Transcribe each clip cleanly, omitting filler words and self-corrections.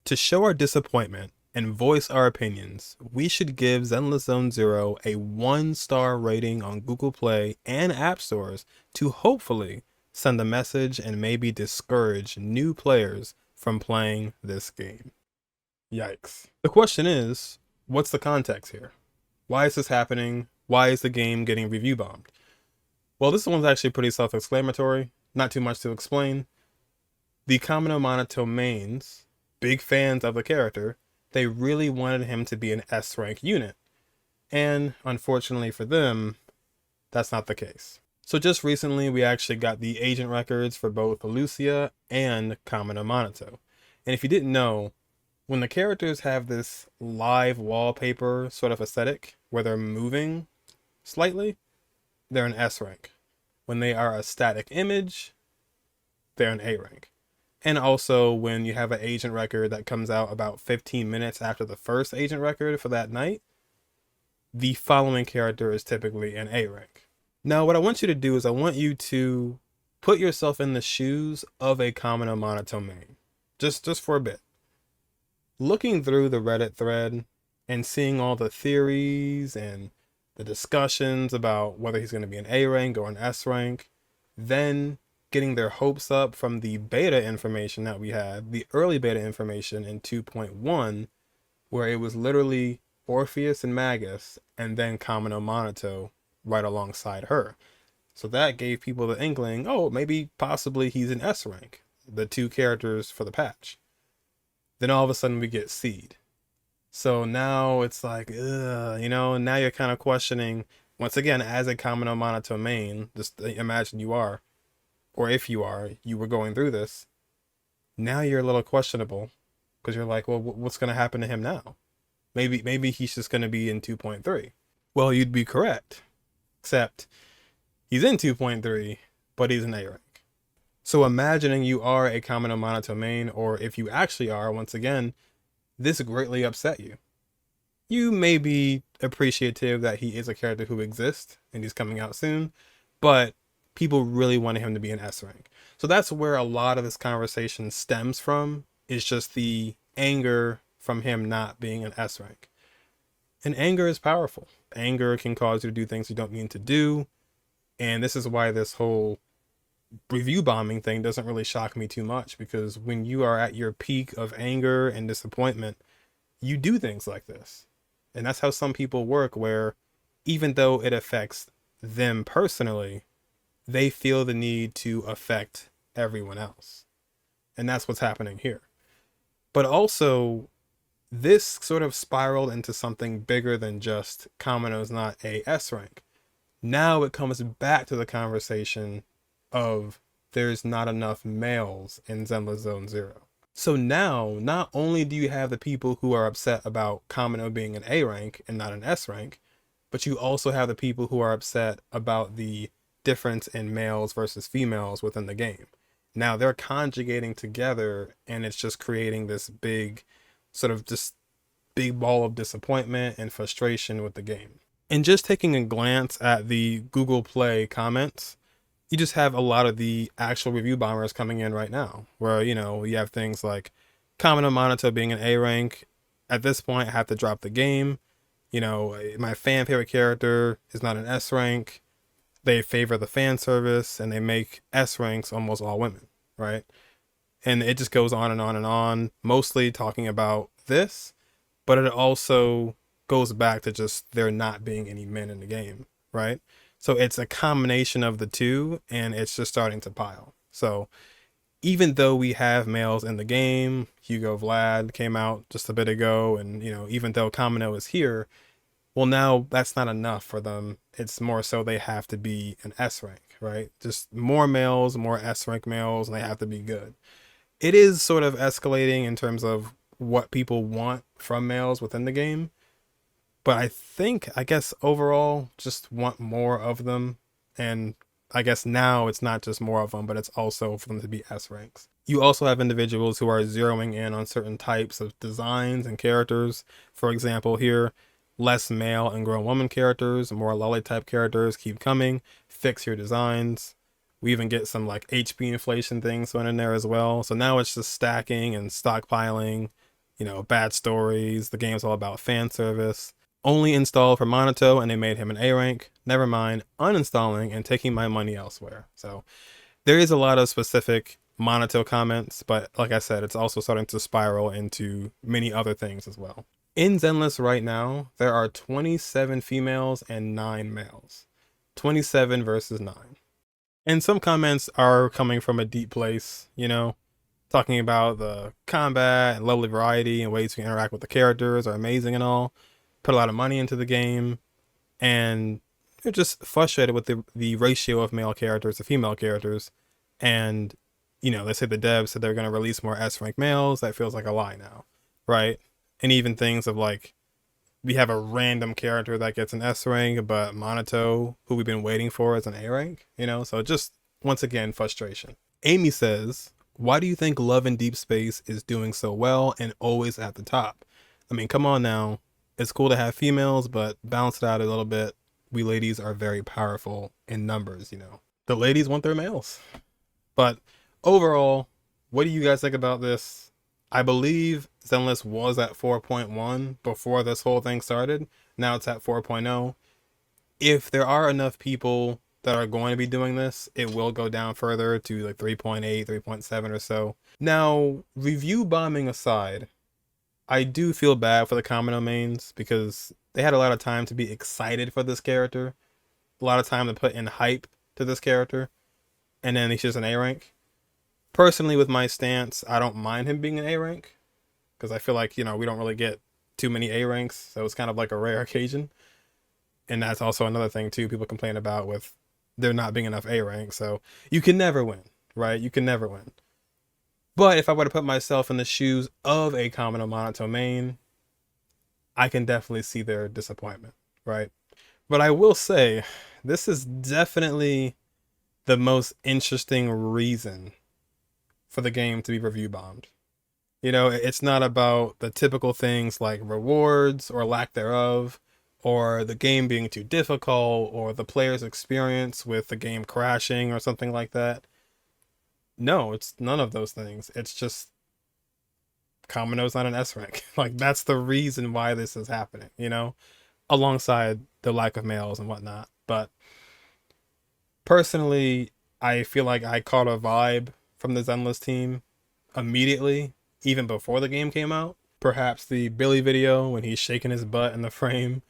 To show our disappointment and voice our opinions, we should give Zenless Zone Zero a 1-star rating on Google Play and App Stores to hopefully send a message and maybe discourage new players from playing this game. Yikes. The question is, what's the context here? Why is this happening? Why is the game getting review bombed? Well, this one's actually pretty self-explanatory. Not too much to explain. The Kamano Manato mains, big fans of the character, they really wanted him to be an S-rank unit. And unfortunately for them, that's not the case. So just recently, we actually got the agent records for both Lucia and Kamano Manato. And if you didn't know, when the characters have this live wallpaper sort of aesthetic, where they're moving slightly, they're an S rank. When they are a static image, they're an A rank. And also when you have an agent record that comes out about 15 minutes after the first agent record for that night, the following character is typically an A rank. Now, what I want you to do is I want you to put yourself in the shoes of a Kamano Manato main. Just for a bit. Looking through the Reddit thread and seeing all the theories and the discussions about whether he's going to be an A rank or an S rank, then getting their hopes up from the beta information that we had, the early beta information in 2.1, where it was literally Orpheus and Magus and then Kamano Manato right alongside her. So that gave people the inkling, oh, maybe possibly he's an S rank, the two characters for the patch. Then all of a sudden we get Seed. So now it's like, now you're kind of questioning, once again, as a Kamano Manato main, just imagine you are, or if you are, you were going through this. Now you're a little questionable because you're like, well, what's going to happen to him now? Maybe he's just going to be in 2.3. Well, you'd be correct, except he's in 2.3, but he's an A rank. So imagining you are a Kamano Manato main, or if you actually are, once again, this greatly upset you. You may be appreciative that he is a character who exists and he's coming out soon, but people really wanted him to be an S rank. So that's where a lot of this conversation stems from, is just the anger from him not being an S rank. And anger is powerful. Anger can cause you to do things you don't mean to do. And this is why this whole review bombing thing doesn't really shock me too much, because when you are at your peak of anger and disappointment, you do things like this. And that's how some people work, where even though it affects them personally, they feel the need to affect everyone else. And that's what's happening here. But also, this sort of spiraled into something bigger than just Kamano's not a S rank. Now it comes back to the conversation of there's not enough males in Zenless Zone Zero. So now, not only do you have the people who are upset about Kamano being an A rank and not an S rank, but you also have the people who are upset about the difference in males versus females within the game. Now they're conjugating together, and it's just creating this big ball of disappointment and frustration with the game. And just taking a glance at the Google Play comments, you just have a lot of the actual review bombers coming in right now, where, you have things like Kamano Manato being an A rank. At this point, I have to drop the game. My fan favorite character is not an S rank. They favor the fan service and they make S ranks almost all women, right? And it just goes on and on and on, mostly talking about this, but it also goes back to just there not being any men in the game, right? So it's a combination of the two, and it's just starting to pile. So even though we have males in the game, Hugo Vlad came out just a bit ago, and even though Kamano is here, well, now that's not enough for them. It's more so they have to be an S rank, right? Just more males, more S rank males, and they have to be good. It is sort of escalating in terms of what people want from males within the game. But I guess overall, just want more of them. And I guess now it's not just more of them, but it's also for them to be S ranks. You also have individuals who are zeroing in on certain types of designs and characters. For example, here, less male and grown woman characters, more lolly type characters keep coming. Fix your designs. We even get some like HP inflation things thrown in there as well. So now it's just stacking and stockpiling you know, bad stories. The game's all about fan service. Only installed for Manato and they made him an A rank. Never mind, uninstalling and taking my money elsewhere. So there is a lot of specific Manato comments, but like I said, it's also starting to spiral into many other things as well. In Zenless right now, there are 27 females and 9 males. 27 versus 9. And some comments are coming from a deep place, you know, talking about the combat and lovely variety and ways to interact with the characters are amazing and all. Put a lot of money into the game, and they're just frustrated with the ratio of male characters to female characters. And, you know, they say the devs said they're going to release more S rank males. That feels like a lie now, right? And even things of like, we have a random character that gets an S rank, but Manato, who we've been waiting for, is an A rank, you know? So just, once again, frustration. Amy says, why do you think Love in Deep Space is doing so well and always at the top? I mean, come on now. It's cool to have females, but balance it out a little bit. We ladies are very powerful in numbers, you know. The ladies want their males. But overall, what do you guys think about this? I believe Zenless was at 4.1 before this whole thing started. Now it's at 4.0. If there are enough people that are going to be doing this, it will go down further to like 3.8, 3.7 or so. Now, review bombing aside, I do feel bad for the Kamano Mains because they had a lot of time to be excited for this character. A lot of time to put in hype to this character. And then he's just an A rank. Personally, with my stance, I don't mind him being an A rank. Because I feel like, you know, we don't really get too many A ranks. So it's kind of like a rare occasion. And that's also another thing, too, people complain about with there not being enough A rank. So you can never win, right? You can never win. But if I were to put myself in the shoes of a Kamano Manato main, I can definitely see their disappointment, right? But I will say, this is definitely the most interesting reason for the game to be review bombed. You know, it's not about the typical things like rewards or lack thereof, or the game being too difficult, or the player's experience with the game crashing or something like that. No, it's none of those things. It's just Kamano's not an S rank. Like, that's the reason why this is happening, you know, alongside the lack of males and whatnot. But personally, I feel like I caught a vibe from the Zenless team immediately, even before the game came out. Perhaps the Billy video when he's shaking his butt in the frame,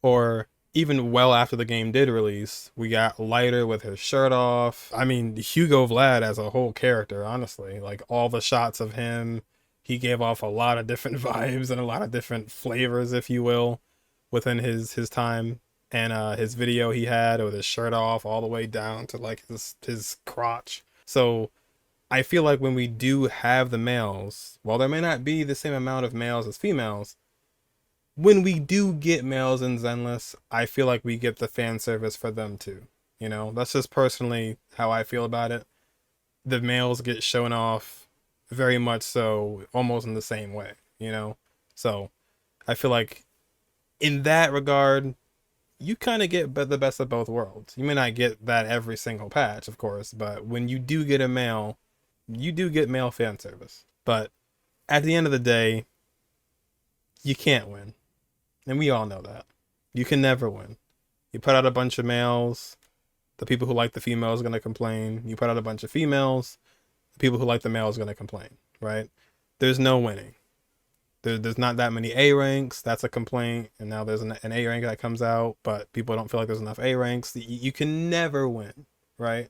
or even well after the game did release, we got Lighter with his shirt off. I mean, Hugo Vlad as a whole character, honestly, like all the shots of him, he gave off a lot of different vibes and a lot of different flavors, if you will, within his time. And his video he had with his shirt off all the way down to like his crotch. So I feel like when we do have the males, while there may not be the same amount of males as females, when we do get males in Zenless, I feel like we get the fan service for them too. You know, that's just personally how I feel about it. The males get shown off very much so, almost in the same way, you know? So I feel like in that regard, you kind of get the best of both worlds. You may not get that every single patch, of course, but when you do get a male, you do get male fan service. But at the end of the day, you can't win. And we all know that. You can never win. You put out a bunch of males, the people who like the females are going to complain. You put out a bunch of females, the people who like the males are going to complain, right? There's no winning. There's not that many A ranks. That's a complaint. And now there's an A rank that comes out, but people don't feel like there's enough A ranks. You can never win, right?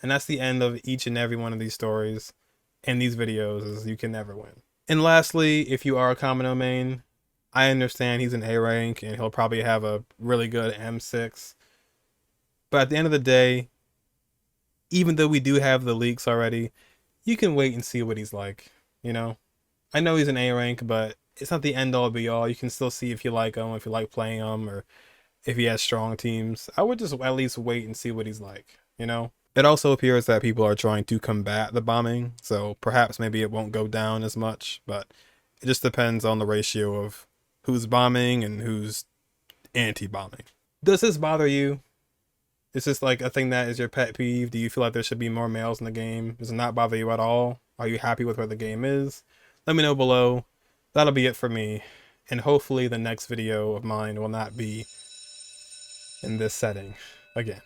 And that's the end of each and every one of these stories and these videos, is you can never win. And lastly, if you are a Kamano main, I understand he's an A rank and he'll probably have a really good M6. But at the end of the day, even though we do have the leaks already, you can wait and see what he's like, you know? I know he's an A rank, but it's not the end all be all. You can still see if you like him, if you like playing him, or if he has strong teams. I would just at least wait and see what he's like, you know? It also appears that people are trying to combat the bombing, so perhaps maybe it won't go down as much, but it just depends on the ratio of who's bombing and who's anti-bombing. Does this bother you? Is this like a thing that is your pet peeve? Do you feel like there should be more males in the game? Does it not bother you at all? Are you happy with where the game is? Let me know below. that'll be it for me. And hopefully the next video of mine will not be in this setting again.